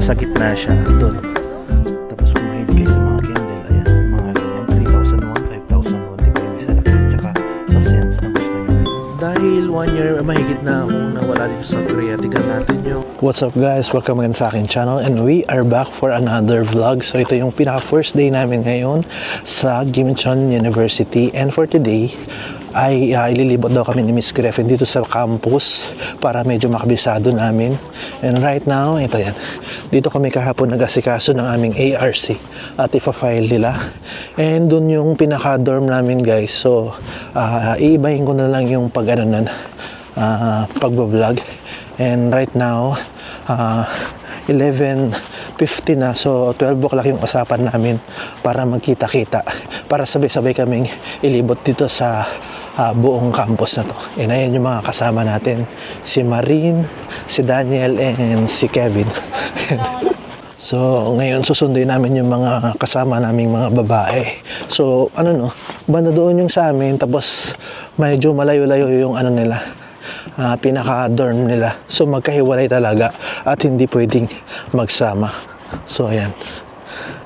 nasa gitna siya doon. Tapos kung mahilig kayo sa mga candle, ayan, mga ganyan, 3,001, 5,001, depende sa electric, tsaka sa sense na gusto nyo. Dahil 1 year mahigit na akong nawala dito sa Korea, tignan natin yung what's up guys, welcome again sa akin channel and we are back for another vlog. So ito yung pinaka first day namin ngayon sa Gimchon University, and for today ay ililibot daw kami ni Miss Griffin dito sa campus para medyo makabisado namin. And right now, ito yan, dito kami kahapon nag-asikaso ng aming ARC at ipa-file nila, and dun yung pinaka dorm namin guys. So iibahin ko na lang yung pagbablog. And right now 11:50 na, so 12 o'clock yung usapan namin para magkita-kita, para sabay-sabay kaming ilibot dito sa buong campus na to. And ayan yung mga kasama natin, si Marine, si Daniel, and si Kevin. So ngayon susunduin namin yung mga kasama naming mga babae. So banda doon yung sa amin, tapos medyo malayo-layo yung nila, pinaka-dorm nila. So magkahiwalay talaga at hindi pwedeng magsama. So ayan,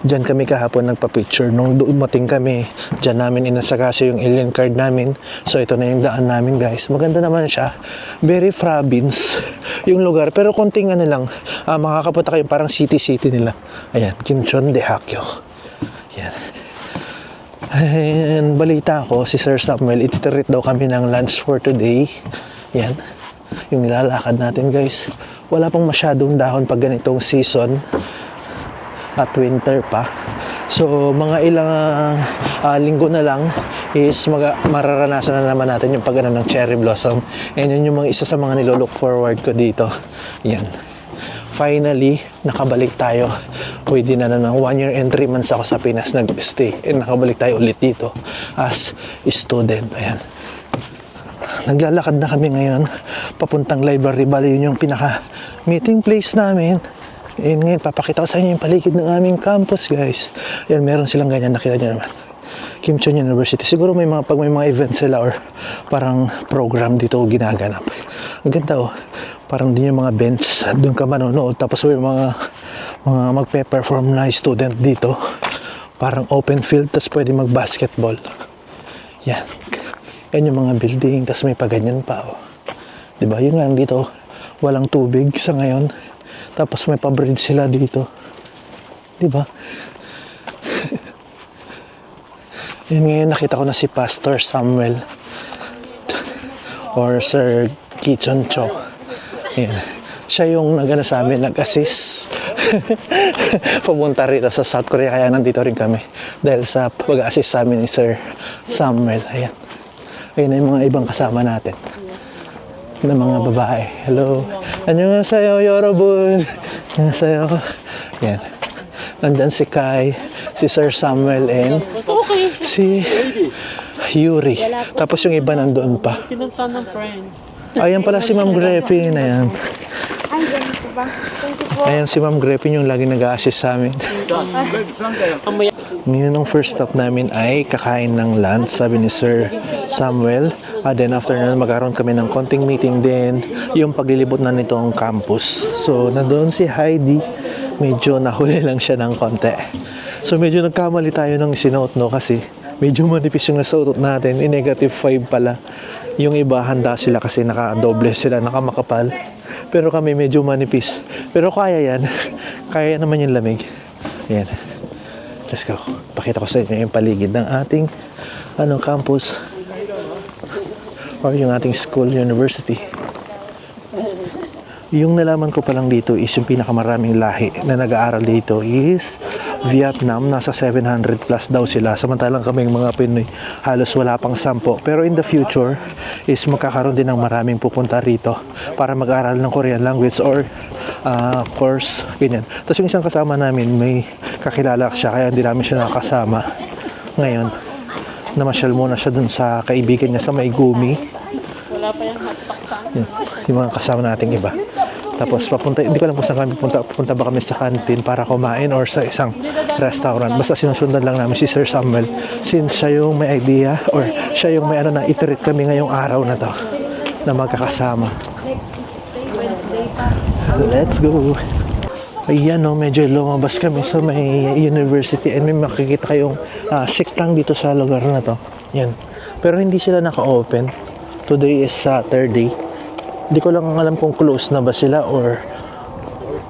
dyan kami kahapon nagpa-picture. Nung dumating kami, dyan namin inasakaso yung alien card namin. So ito na yung daan namin guys. Maganda naman siya. Very province yung lugar, pero konting lang, makakapunta kayo parang city nila. Ayan, Gimchon Daehakyo. Ayan. And balita ko, si Sir Samuel, ititreat daw kami ng lunch for today. Yan, yung nilalakad natin guys. Wala pang masyadong dahon pag ganitong season at winter pa. So mga ilang linggo na lang is mararanasan na naman natin yung ng cherry blossom. And yun yung isa sa mga nilolook forward ko dito. Yan, finally nakabalik tayo. Within ng 1 year and 3 months ako sa Pinas nag-stay, and nakabalik tayo ulit dito as student. Ayan, naglalakad na kami ngayon papuntang library. Bali yun yung pinaka meeting place namin. And ngayon papakita ko sa inyo yung paligid ng aming campus guys. Yan, meron silang ganyan, nakita nyo naman, Gimchon University. Siguro pag may mga events sila or parang program dito ginaganap. Ang ganda parang din yung mga bench, doon ka manonood, tapos may mga magpe-perform na student dito, parang open field, tapos pwede mag-basketball. Yan, yan yung mga building, tapos may paganyan pa diba? Yun lang dito, walang tubig sa ngayon, tapos may pa-bridge sila dito, diba? Yun, ngayon nakita ko na si Pastor Samuel or Sir Kichon Cho. Yan, siya yung sa amin, nag-assist pumunta rito sa South Korea, kaya nandito rin kami dahil sa pag-assist sa amin ni Sir Samuel. Ayan, ayun na yung mga ibang kasama natin na mga babae. Hello, annyeonghaseyo 여러분. Annyeonghaseyo. Yan, nandyan si Kai, si Sir Samuel, and si Yuri. Tapos yung iba nandoon pa. Pinunta ng friend. Ayan pala si Ma'am Griffin. Ayan. Ayan si Ma'am Griffin yung lagi nag-a-assist sa amin. Ngayon ang first stop namin ay kakain ng lunch, sabi ni Sir Samuel. Then after na magkaroon kami ng konting meeting din, yung paglilibot na nitong campus. So nandoon si Heidi, medyo nahuli lang siya ng konti. So medyo nagkamali tayo ng sinuot kasi medyo manipis yung nasuot natin, -5 pala. Yung iba handa sila kasi naka-doble sila, nakamakapal. Pero kami medyo manipis. Pero kaya yan. Kaya naman yung lamig. Ayan. Let's go. Pakita ko sa inyo yung paligid ng ating campus. Or yung ating school, university. Yung nalaman ko pa lang dito is yung pinakamaraming lahi na nag-aaral dito is Vietnam. Nasa 700 plus daw sila, samantalang kaming mga Pinoy halos wala pang 10. Pero in the future is magkakaroon din ng maraming pupunta rito para mag-aaral ng Korean language or course, ganyan. Tapos yung isang kasama namin may kakilala siya, kaya hindi namin siya nakasama ngayon. Namasyal muna siya dun sa kaibigan niya sa Maigumi. Wala pa yung hotdog sa yung mga kasama nating iba. Tapos papunta, hindi ko alam kung saan kami punta ba kami sa canteen para kumain or sa isang restaurant. Basta sinusundan lang namin si Sir Samuel since siya yung may idea or siya yung may na iterit kami ngayong araw na to na magkakasama. Let's go. Ayan no, medyo lumabas kami sa may university and may makikita kayong siktang dito sa lugar na to. Yan. Pero hindi sila naka-open. Today is Saturday. Hindi ko lang alam kung close na ba sila or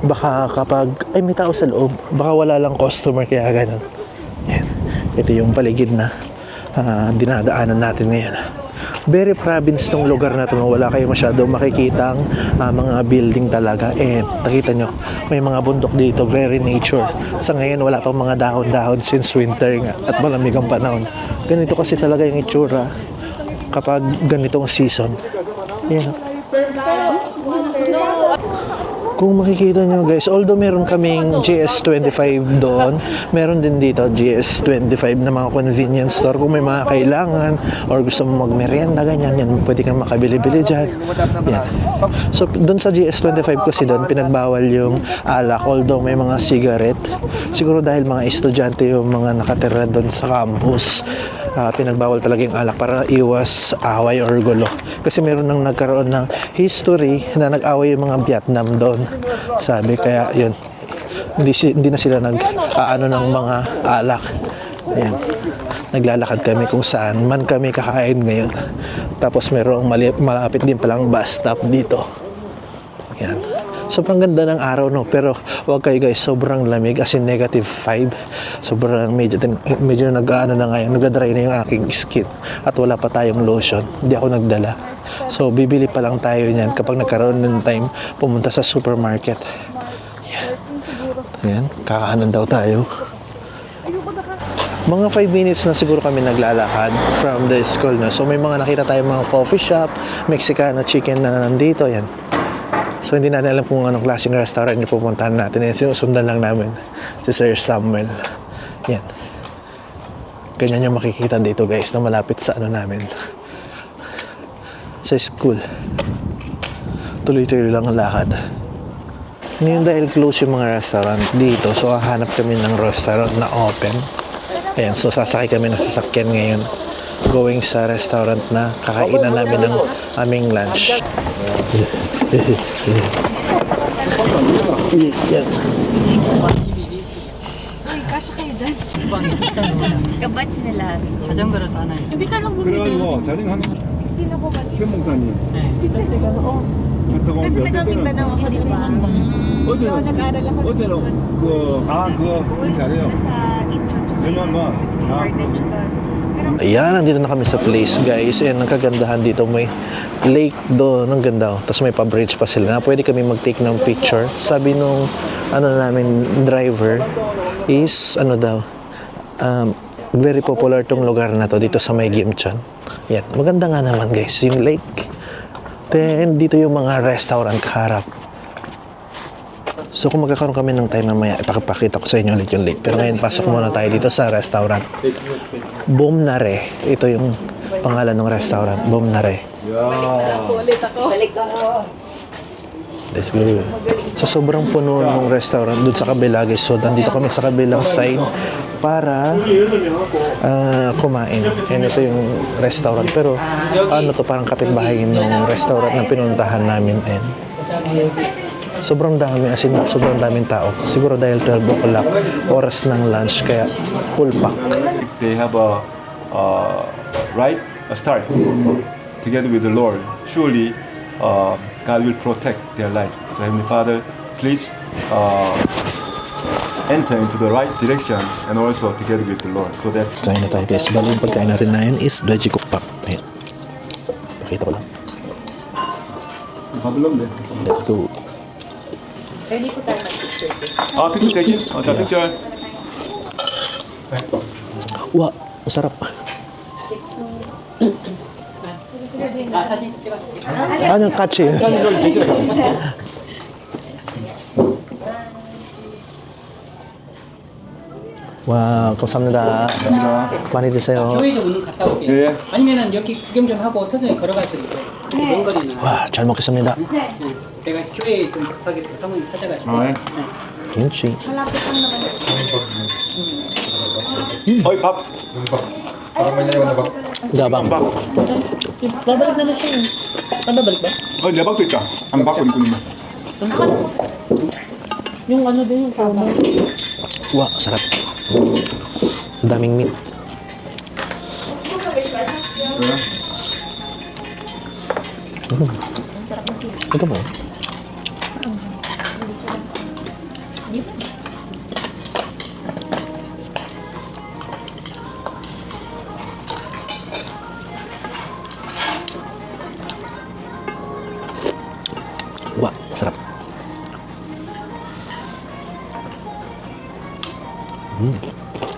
baka kapag ay may tao sa loob, baka wala lang customer kaya ganun. Yan. Ito yung paligid na dinadaanan natin ngayon. Very province tong lugar na to. Wala kayo masyadong makikitang mga building talaga. And nakita nyo, may mga bundok dito. Very nature. Sa ngayon, wala pang mga dahon-dahon since winter nga at malamig ang panahon. Ganito kasi talaga yung itsura kapag ganitong season. Yan. Kung makikita nyo guys, although meron kaming GS25 doon, meron din dito GS25 na mga convenience store. Kung may mga kailangan or gusto mo magmerienda, ganyan, yan, pwede kang makabili-bili dyan. Yan. So, doon sa GS25 kasi doon, pinagbawal yung alak, although may mga cigarette. Siguro dahil mga estudyante yung mga nakatira doon sa campus, pinagbawal talaga yung alak para iwas away or gulo. Kasi meron nang nagkaroon ng history na nag-away yung mga Vietnam doon. Sabi kaya yun, hindi na sila nag-aano ng mga alak. Ayan. Naglalakad kami kung saan man kami kakain ngayon. Tapos merong malapit din palang bus stop dito. Ayan. Sobrang ganda ng araw no, pero wag kayo guys, sobrang lamig as in -5. Sobrang medyo nag-aano na ngayon, nagda-dry na yung aking skin at wala pa tayong lotion. Hindi ako nagdala. So bibili pa lang tayo niyan kapag nagkaroon ng time pumunta sa supermarket. Yan, kakahanan daw tayo. Mga 5 minutes na siguro kami naglalakad from the school na. So may mga nakita tayong mga coffee shop, Mexicana chicken na nandito, yan. So hindi natin alam kung anong klaseng restaurant yung pupuntahan natin. Yan, sinusundan lang namin si Sir Samuel. Yan. Ganyan yung makikita dito guys na malapit sa ano namin. Sa school. Tuloy-tuloy lang ang lakad. Ngayon dahil close yung mga restaurant dito, so hahanap kami ng restaurant na open. Ayan, so sasakay kami ng sasakyan ngayon going sa restaurant na kakainan namin ng aming lunch. Yan. Uy, kasya kayo dyan. Kabatch nila. 자전거를 타나요? Hindi ka lang bumili. 그래가지고 자전거 16 ako ba? 최목사님 갔다가 Kasi 오는데 taga Mindanao ako, di ba? So, nag-aaral ako ng 어제는 Lincoln School. 그거 잘해요. Sa Incheon. 왜냐면 Ayan, nandito na kami sa place guys. And ang kagandahan dito may lake doon. Ang ganda oh. Tapos may pa-bridge pa sila na pwede kami mag-take ng picture. Sabi nung namin driver is daw very popular tong lugar na to dito sa may Gimchon. Yan, maganda nga naman guys yung lake. Then dito yung mga restaurant kaharap. So kung magkakaroon kami ng time mamaya, ipakipakita ko sa inyo ulit yung lake. Pero ngayon pasok muna tayo dito sa restaurant. Bomnare. Ito yung pangalan ng restaurant, Bomnare. Let's go. So sobrang puno ng restaurant doon sa kabila guys. So nandito kami sa kabilang side para kumain. And ito yung restaurant. Pero to parang kapitbahay ng restaurant na pinuntahan namin. And sobrang dami, as in sobrang daming tao. Siguro dahil 12 o'clock, oras ng lunch, kaya full pack. They have a start together with the Lord. Surely God will protect their life. So Heavenly Father, please enter into the right direction and also together with the Lord. So that Kain na tayo guys. Bali yung pagkain natin na yun is veggie cookpak. Ayan. Pakita ko lang. 밥을 넣으면 돼. Let's go. Ready po tayo mag-picture. 픽처 되지? 자, 픽처. Wow, masarap. 나 사진 찍어줄게. Anong catchy? Wow, 감사합니다. 많이 드세요. 교회 좀 오늘 갔다 올게요. 예. 아니면은 여기 구경 좀 하고 서서히 걸어가셔도 돼요. 먼 거리는. 와, 잘 먹겠습니다. 내가 교회 좀 급하게 사모님 찾아가지고. 아, 예. 김치. Malapit lang naman. 어이 밥. Gabang. Babalik na siya yun. Babalik ba? 내 밥도 있다. 안 받고 있군요. Yung ano din, yung promo. Wow, sarap. Ang daming meat. Ito ba? Wah, sarap.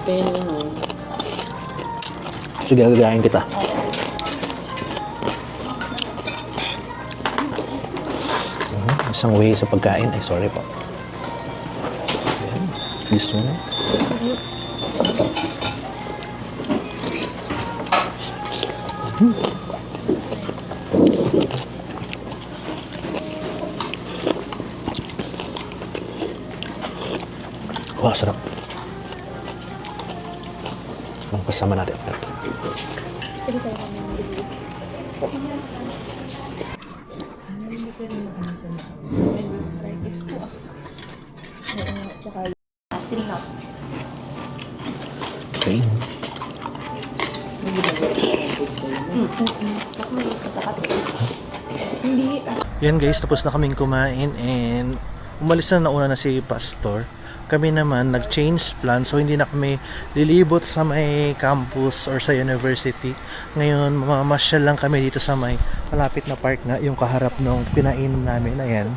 Kaya naman mo. Sige, gagayahin kita. Isang way sa pagkain. Ay, sorry po. Ayan. This one. Wah, sarap. Ang kasama natin. Okay. Yan guys, tapos na kaming kumain and umalis na nauna na si Pastor. Kami naman nag-change plan, so hindi na kami lilibot sa may campus or sa university. Ngayon mamamasyal lang kami dito sa may malapit na park na yung kaharap nung pinainom namin. Ayan,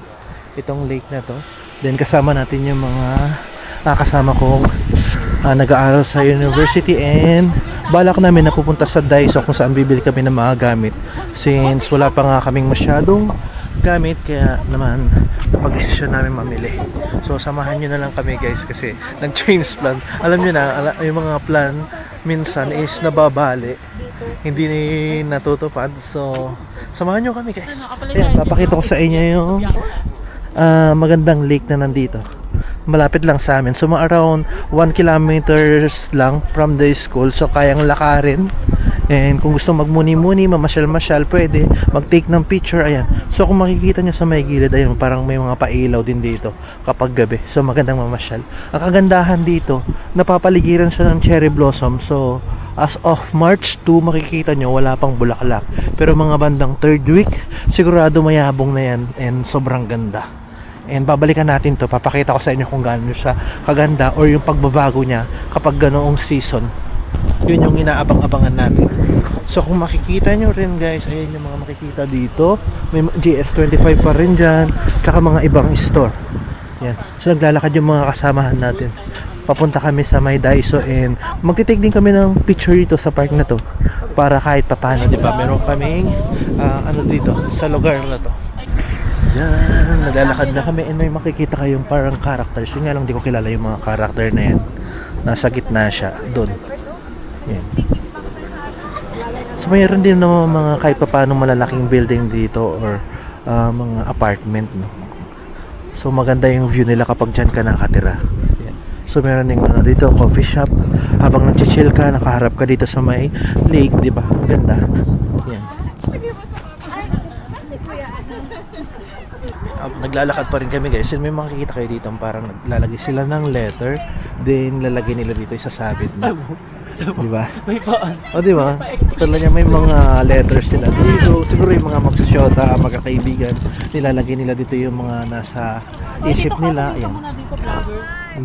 itong lake na to. Then kasama natin yung mga kasama kong nag-aaral sa university, and balak namin na pupunta sa Daiso kung saan bibili kami ng mga gamit since wala pa nga kaming masyadong gamit, kaya naman napag-desisyon namin mamili. So samahan nyo na lang kami guys kasi nag-change plan. Alam nyo na, yung mga plan minsan is nababali, hindi natutupad. So samahan nyo kami guys. Ayan, papakita ko sa inyo yung magandang lake na nandito. Malapit lang sa amin. So mga around 1 kilometers lang from the school. So kayang lakarin. And kung gusto magmuni-muni, mamasyal-masyal, pwede mag-take ng picture. Ayan. So kung makikita nyo sa may gilid, ayun, parang may mga pailaw din dito kapag gabi. So magandang mamasyal. Ang kagandahan dito, napapaligiran siya ng cherry blossom. So as of March 2, makikita nyo wala pang bulaklak. Pero mga bandang 3rd week, sigurado mayabong na yan. And sobrang ganda. And babalikan natin to, papakita ko sa inyo kung gaano siya kaganda or yung pagbabago niya kapag ganoong season. Yun yung inaabang-abangan natin. So kung makikita nyo rin guys, ayun yung mga makikita dito, may GS25 pa rin dyan, tsaka mga ibang store. Yan. So naglalakad yung mga kasamahan natin. Papunta kami sa may Daiso and magtitake din kami ng picture dito sa park na to para kahit papano, di ba, meron kaming ano dito sa lugar na to. Yan, naglalakad na kami and may makikita kayong parang characters. Yun nga lang, di ko kilala yung mga character na yan. Nasa gitna siya, doon. Yan. So mayroon din naman mga kahit pa paano malalaking building dito or mga apartment, no? So maganda yung view nila kapag dyan ka nakatira. Yan. So meron din dito coffee shop. Habang nag-chill ka, nakaharap ka dito sa may lake, di ba? Ganda. Yan. Naglalakad pa rin kami guys, and may makikita kayo dito parang naglalagay sila ng letter, then lalagay nila dito sa sabit na, di ba? May paan. O di ba? Talaga may mga letters sila dito. Siguro yung mga magsusyota, magkakaibigan, nilalagay nila dito yung mga nasa isip nila. Ayan.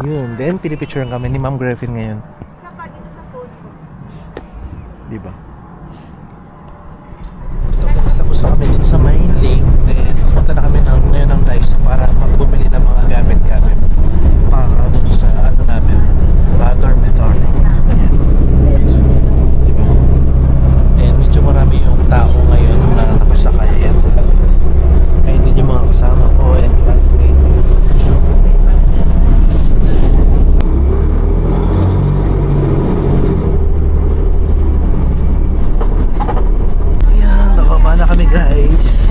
Yun. Then pinipicturean kami ni Ma'am Griffin ngayon. Di ba? Tapos na kami dun sa main lake. Then punta na kami ngayon ng Daiso para bumili ng mga gamit-gamit para dun sa ano namin, dormitory. Diba? And medyo marami yung tao ngayon na nakasakay. Ayun din yung mga kasama ko and classmate. Ayan, bababa na kami guys.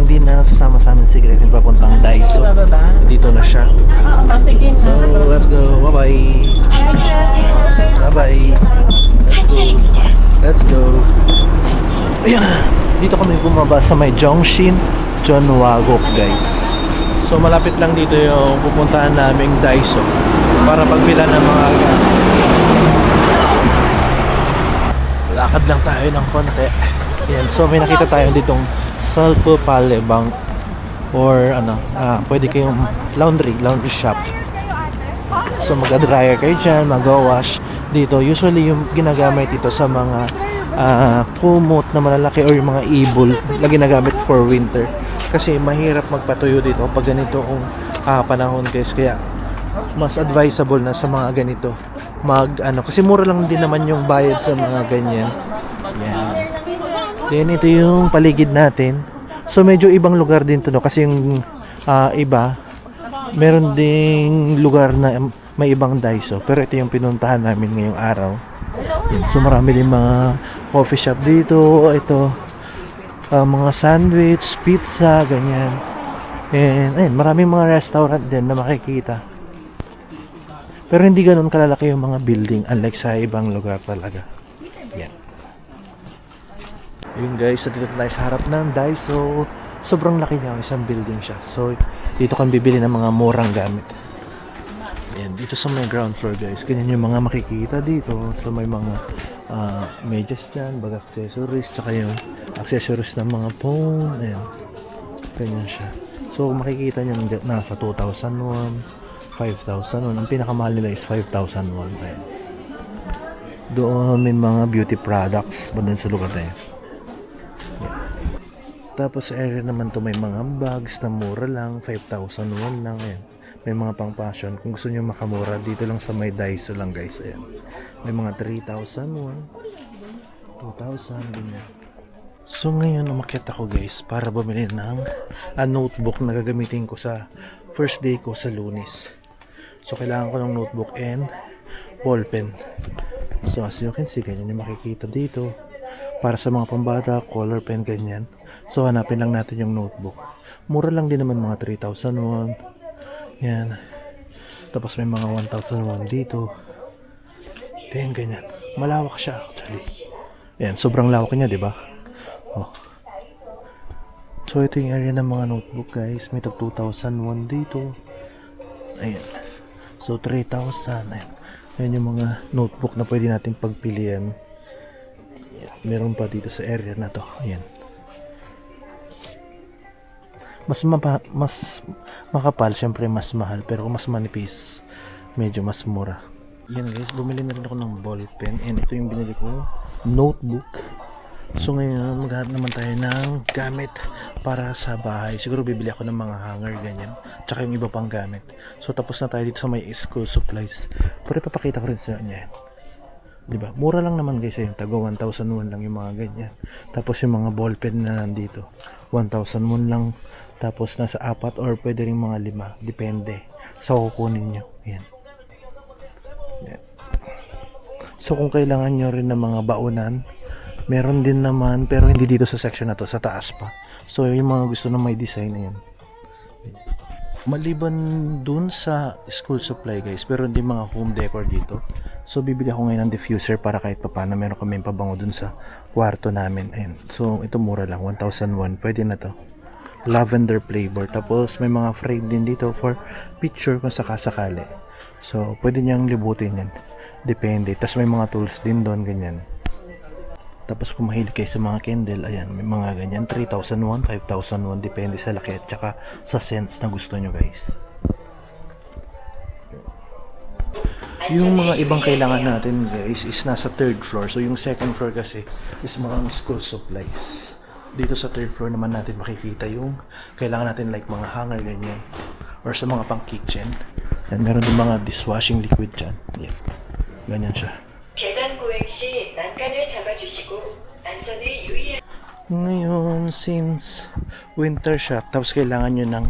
Hindi na sasama sa amin si Griffin papuntang Daiso. Dito na siya. So, let's go. Bye-bye. Bye-bye. Let's go. Ayan. Dito kami bumaba sa may Jongshin Jeonwaguk guys. So malapit lang dito yung pupuntahan naming Daiso para pagpila ng mga gamit. Lakad lang tayo ng konti. Yan. So may nakita tayo ditong Salpo Palembang or pwede kayong laundry shop. So mag-dryer kayo dyan, mag-wash dito. Usually yung ginagamit ito sa mga kumot na malalaki or yung mga ibol na ginagamit for winter. Kasi mahirap magpatuyo dito pag ganito ang panahon guys. Kaya mas advisable na sa mga ganito kasi mura lang din naman yung bayad sa mga ganyan. Yan. Then ito yung paligid natin. So medyo ibang lugar din to no? Kasi yung iba meron ding lugar na may ibang Daiso, pero ito yung pinuntahan namin ngayong araw. Yan. So marami din mga coffee shop dito. Ito mga sandwich, pizza, ganyan. And ayun, maraming mga restaurant din na makikita. Pero hindi ganoon kalalaki yung mga building unlike sa ibang lugar talaga. Yan. Ayun guys, dito tayo sa harap ng Daiso. Sobrang laki niya, isang building siya. So dito kang bibili ng mga murang gamit. Yan, dito sa may ground floor guys, ganyan yung mga makikita dito. So may mga medyas dyan, bag accessories, tsaka yung accessories ng mga phone. Ayan, ganyan siya. So makikita nyo nasa 2,001, 5,001. Ang pinakamahal nila is 5,001. Ayan. Doon may mga beauty products ba dun sa lugar na yun. Ayan. Tapos sa area naman to may mga bags na mura lang, 5,001 lang. Ayan. May mga pang fashion. Kung gusto nyo makamura, dito lang sa may Daiso lang guys. Ayan. May mga 3,001, 2,000, ganyan. So ngayon umakyat ako guys para bumili ng notebook na gagamitin ko sa first day ko sa Lunes. So kailangan ko ng notebook and ballpen. So as you can see, ganyan yung makikita dito. Para sa mga pambata, color pen, ganyan. So hanapin lang natin yung notebook. Mura lang din naman, mga 3,001. Yan. Tapos may mga 1,001 dito. Then ganyan. Malawak siya actually. Yan, sobrang lawak niya, 'di ba? Oh. So ito yung area ng mga notebook guys. May tag 2,001 dito. Ayan. So 3,000. Ayan. Ayan yung mga notebook na pwede natin pagpilian. Ayan. Meron pa dito sa area na to. Ayan. Mas makapal, syempre mas mahal. Pero kung mas manipis, medyo mas mura. Yan guys, bumili na rin ako ng ballpen. And ito yung binili ko, notebook. So ngayon, maghanap naman tayo ng gamit para sa bahay. Siguro bibili ako ng mga hanger, ganyan. Tsaka yung iba pang gamit. So tapos na tayo dito sa may school supplies. Pero ipapakita ko rin sa inyo yan. Diba? Mura lang naman guys yung tago 1,001 lang yung mga ganyan. Tapos yung mga ballpen na nandito 1,001 lang. Tapos nasa 4 or pwede rin mga 5. Depende sa kukunin nyo. Yan. Yan. So kung kailangan nyo rin ng mga baunan, meron din naman, pero hindi dito sa section na to, sa taas pa. So yung mga gusto na may design na yan. Maliban dun sa school supply guys, pero hindi mga home decor dito. So bibili ako ngayon ng diffuser para kahit paano meron kami pabango dun sa kwarto namin. Ayan. So ito mura lang, 1,001. Pwede na to. Lavender flavor. Tapos may mga frame din dito for picture kung sakasakali. So pwede niyang libutin yan. Depende. Tapos may mga tools din doon, ganyan. Tapos kung mahilig kayo sa mga candle, ayan, may mga ganyan, 3,001, 5,001, depende sa laki at saka sa scents na gusto nyo guys. Yung mga ibang kailangan natin guys is nasa 3rd floor. So yung 2nd floor kasi is mga school supplies. Dito sa 3rd floor naman natin makikita yung kailangan natin like mga hanger ganyan. Or sa mga pang kitchen. Yan, meron din mga dishwashing liquid dyan. Yan. Ganyan siya. Ngayon, since winter siya, tapos kailangan nyo ng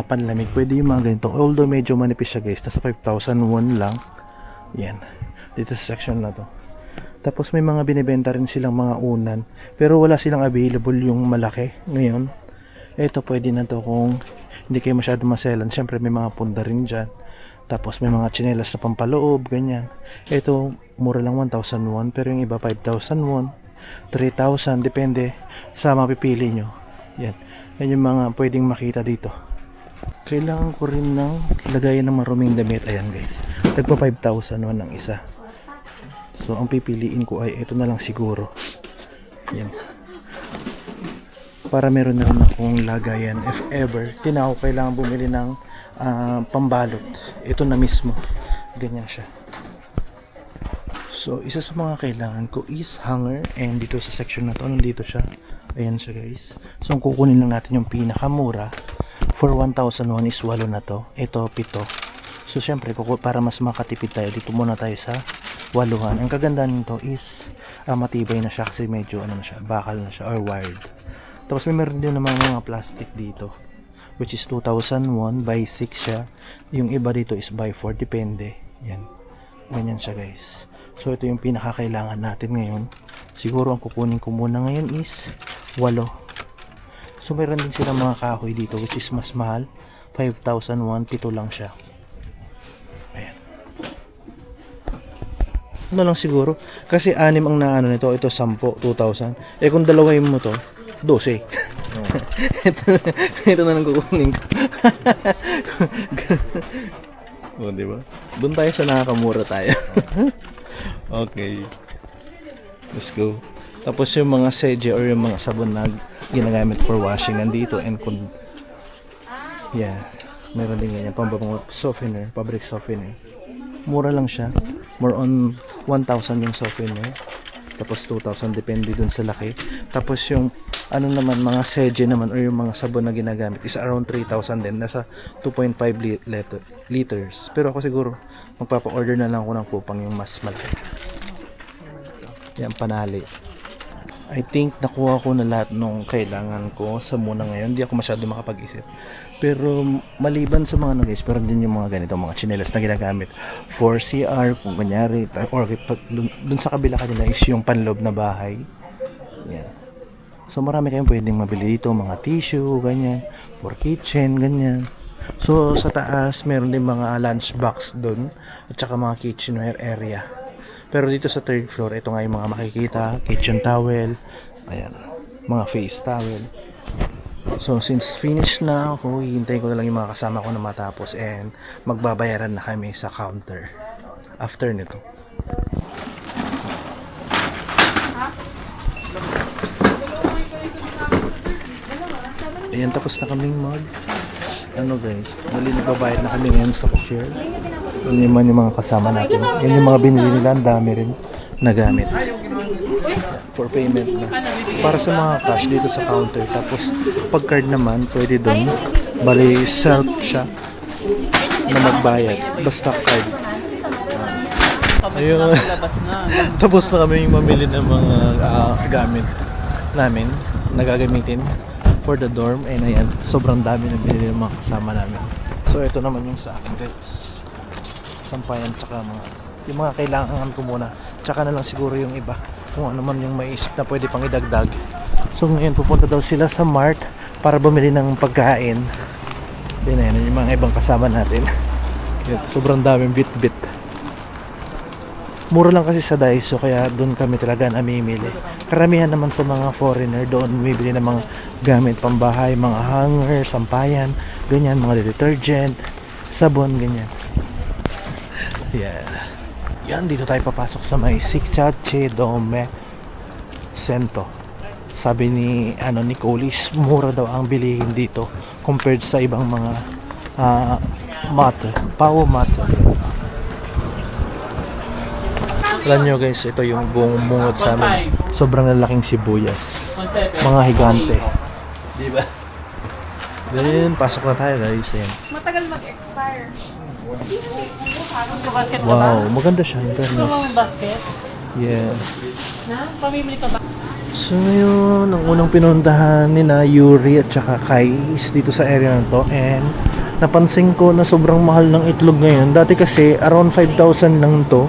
panlamig, pwede yung mga ganito. Although medyo manipis siya guys, nasa 5,001 lang. Yan, dito sa section na to. Tapos may mga binibenta rin silang mga unan, pero wala silang available yung malaki ngayon. Ito pwede na to kung hindi kayo masyado maselan. Siyempre may mga punda rin dyan. Tapos may mga tsinelas na pampaloob, ganyan. Ito, mura lang 1,001, pero yung iba 5,001, 3,000, depende sa mapipili nyo. Yan. Yan yung mga pwedeng makita dito. Kailangan ko rin ng lagayan ng maruming damit. Ayan guys. Tagpa 5,000 naman ng isa. So ang pipiliin ko ay ito na lang siguro. Ayan. Para meron na rin akong lagayan if ever tinao kailangan bumili ng pambalot. Ito na mismo. Ganyan siya. So isa sa mga kailangan ko is hanger, and dito sa section na to nandito siya. Ayan siya guys. So ang kukunin lang natin yung pinakamura. For 1,001 is 8 na to. Ito 7. So syempre para mas makatipid tayo, dito muna tayo sa 8. Ang kagandahan nito is matibay na siya kasi medyo ano na siya, bakal na siya or wired. Tapos may meron din naman mga plastic dito, which is 2,001 by 6 siya. Yung iba dito is by 4, depende. Yan. Ganyan siya guys. So ito yung pinakakailangan natin ngayon. Siguro ang kukunin ko muna ngayon is 8. So meron din sila mga kahoy dito which is mas mahal. 5,001, 7 lang siya. Ayan. Ano lang siguro. Kasi 6 ang naano nito. Ito 10, 2,000. Eh kung dalawahin mo to, 12. ito na lang kukunin ko. O, diba? Doon tayo sa nakakamura tayo. Okay. Let's go. Tapos yung mga seje or yung mga sabon na ginagamit for washing nandito, and yeah, meron din ganyan pambango softener, fabric softener. Mura lang siya. More on 1,000 yung softener. Tapos 2,000 depende dun sa laki. Tapos yung ano naman mga seje naman or yung mga sabon na ginagamit is around 3,000 din. Nasa 2.5 liters. Pero ako siguro magpapa-order na lang ako ng kupang yung mas malaki. Yan, panali. I think nakuha ko na lahat nung kailangan ko sa muna ngayon. Hindi ako masyado makapag-isip. Pero maliban sa mga guys, pero din yung mga ganito, mga chinelas na ginagamit for CR, kung kanyari, or dun sa kabila kanila is yung panloob na bahay. Yan. So marami kayong pwedeng mabili dito, mga tissue, ganyan, for kitchen, ganyan. So sa taas, meron din mga lunch box dun, at saka mga kitchenware area. Pero dito sa third floor, ito nga yung mga makikita, kitchen towel, ayan, mga face towel. So since finish na ako, hihintayin ko na lang yung mga kasama ko na matapos, and magbabayaran na kami sa counter after nito. Ayan, tapos na kaming guys, mali nagbabayad na kami ngayon sa cashier. Yun naman yung mga kasama natin. Yan yung mga binili nila, ang dami rin nagamit for payment na. Para sa mga cash dito sa counter. Tapos pag card naman, pwede doon. Bali self siya na magbayad. Basta card. Ayun. Tapos na kami yung mamili ng mga gamit namin na gagamitin for the dorm. And ayan, sobrang dami na binili ng mga kasama namin. So ito naman yung sa akin guys, sampayan, tsaka yung mga kailangan ko muna, tsaka na lang siguro yung iba kung ano man yung maisip na pwede pang idagdag. So ngayon pupunta daw sila sa Mart para bumili ng pagkain. Yan yung mga ibang kasama natin. Sobrang daming bit-bit. Mura lang kasi sa Daiso, kaya doon kami talaga namimili. Karamihan naman sa mga foreigner doon bumibili ng mga gamit pambahay, mga hanger, sampayan, ganyan, mga detergent, sabon, ganyan. Yan, dito tayo papasok sa may Sikchache Dome Sento. Sabi ni Colis, mura daw ang bilihin dito compared sa ibang mga Pao mat. Alam nyo guys, ito yung buong mungod sa amin. Sobrang lalaking sibuyas. Mga higante. Diba? Then, pasok na tayo guys. Ayan. Matagal mag-expire. Wow, maganda siya. Gusto mo ng basket? Yeah. Na? Pamimili ka ba? So ngayon, ang unang pinuntahan ni na Yuri at saka Kai is dito sa area na to, and napansin ko na sobrang mahal ng itlog ngayon. Dati kasi around 5,000 lang to.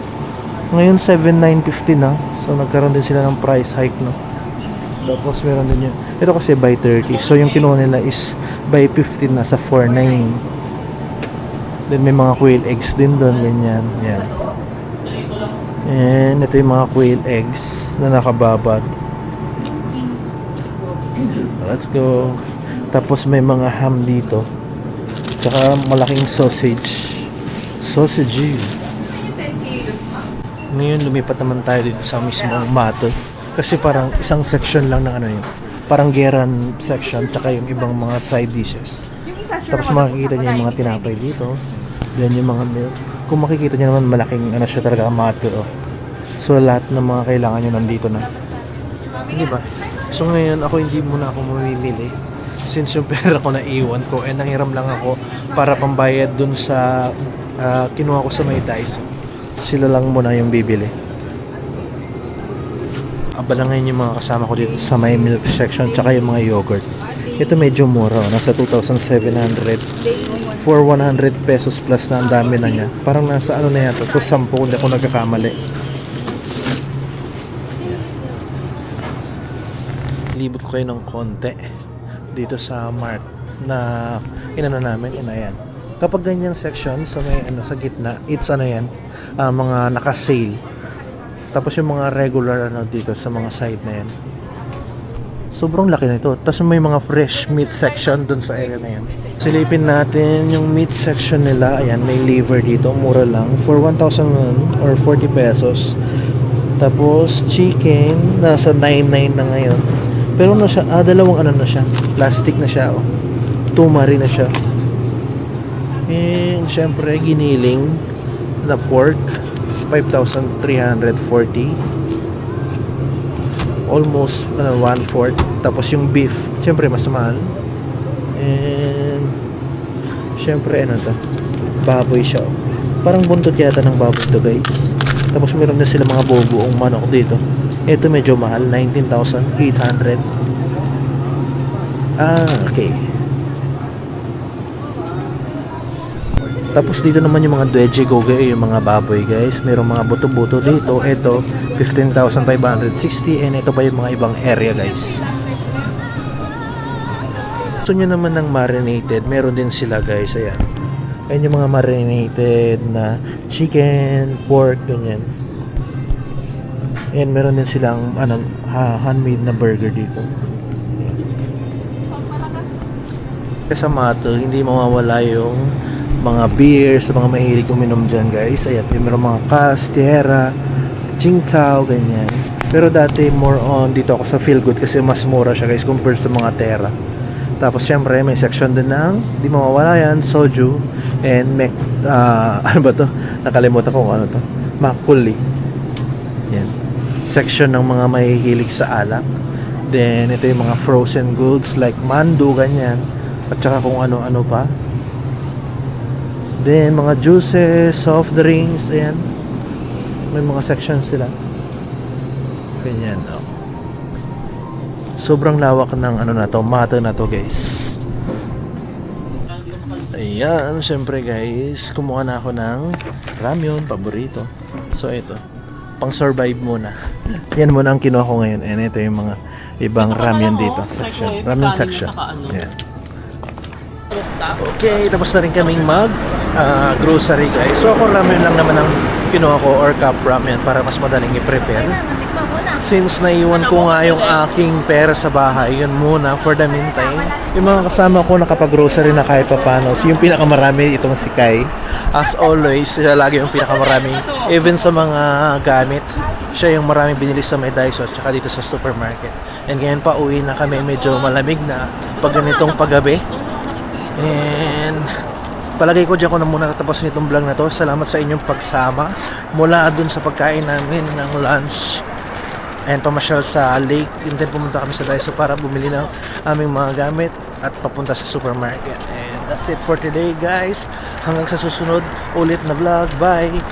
Ngayon 7,950 na. So nagkaroon din sila ng price hike, no. Tapos meron din yun. Ito kasi by 30. So yung kinuha nila is by 15 na sa 4,900. Then may mga quail eggs din doon, ganyan. Yan. And ito yung mga quail eggs na nakababad. Let's go. Tapos may mga ham dito. Tsaka malaking sausage. Sausage. Ngayon lumipat naman tayo dito sa mismong Mato. Kasi parang isang section lang ng ano yun. Parang geran section tsaka yung ibang mga side dishes. Tapos makikita niyo yung mga tinapay dito. Then yung mga milk. Kung makikita niyo naman malaking ano siya talaga Mato. Oh. So lahat ng mga kailangan niyo nandito na. Hindi ba? So ngayon ako hindi muna ako mamimili. Since yung pera ko na iwan ko nanghiram lang ako para pambayad dun sa kinuha ko sa may Daiso. Sila lang muna yung bibili. Abala ngayon yung mga kasama ko dito sa may milk section tsaka yung mga yogurt. Ito medyo mura, nasa 2,700 for 100 pesos plus na ang dami na niya. Parang nasa ano na yata, ito 10 kung hindi ako nagkakamali. Libot ko kayo ng konti dito sa mart na inano namin, inayan. Kapag ganyang section sa may ano sa gitna, it's ano yan, mga naka-sale. Tapos yung mga regular ano dito sa mga side na yan. Sobrang laki nito. Tapos may mga fresh meat section dun sa area na yan. Silipin natin yung meat section nila. Ayan, may liver dito, mura lang for 1,000 or 40 pesos. Tapos chicken nasa 99 na ngayon. Pero ano siya, dalawang ano na siya, plastic na siya, oh. Tumari na siya. And syempre giniling na pork 5,340, almost 1/4. Tapos yung beef syempre mas mahal. And syempre ano to, baboy siya, oh. Parang buntot yata ng baboy to, guys. Tapos meron na sila mga buong manok dito. Ito medyo mahal, 19,800. Okay. Tapos dito naman yung mga dweji goge, yung mga baboy, guys. Merong mga buto-buto dito. Ito 15,560 and ito pa yung mga ibang area, guys. Gusto nyo naman ng marinated, meron din sila, guys. Ayan. Ayan yung mga marinated na chicken, pork, ganyan. And meron din silang handmade na burger dito. Sa Mato, hindi mawawala yung mga beers, mga mahilig uminom dyan, guys. Ayan, meron mga Cass, Tierra, Tsingtao, ganyan. Pero dati more on dito ako sa Feel Good kasi mas mura siya, guys, compared sa mga Terra. Tapos syempre may section din ng di mawawala yan, soju and ano ba to? Nakalimutan ko kung ano to. Makuli. Yan. Section ng mga mahihilig sa alak. Then ito yung mga frozen goods like mandu, ganyan. At saka kung ano-ano pa. Then mga juices, soft drinks, ayan. May mga sections sila. Ganyan, oh. Sobrang lawak ng ano na to, Mato na to, guys. Ayan, syempre, guys, kumuha na ako ng ramyun, paborito. So ito, pang survive muna. Yan muna ang kinuha ko ngayon. And ito yung mga ibang ramyun dito, section. Ramyun section. Ayan. Okay, tapos na rin kaming grocery, guys. So ako ramen lang naman ang kinuha ko, or cup ramen, para mas madaling i-prepare. Since naiwan ko nga yung aking pera sa bahay, yun muna for the meantime. Yung mga kasama ko nakapag-grocery na kahit papano. So yung pinakamarami itong si Kai. As always, siya lagi yung pinakamarami. Even sa mga gamit, siya yung marami binili sa may Daiso at saka dito sa supermarket. And ngayon pa uwi na kami, medyo malamig na pag ganitong paggabi. And palagay ko dyan ko na muna tatapos nitong vlog na to. Salamat sa inyong pagsama mula dun sa pagkain namin ng lunch and pamasyal sa lake. And then pumunta kami sa Daiso para bumili ng aming mga gamit at papunta sa supermarket. And that's it for today, guys. Hanggang sa susunod ulit na vlog. Bye!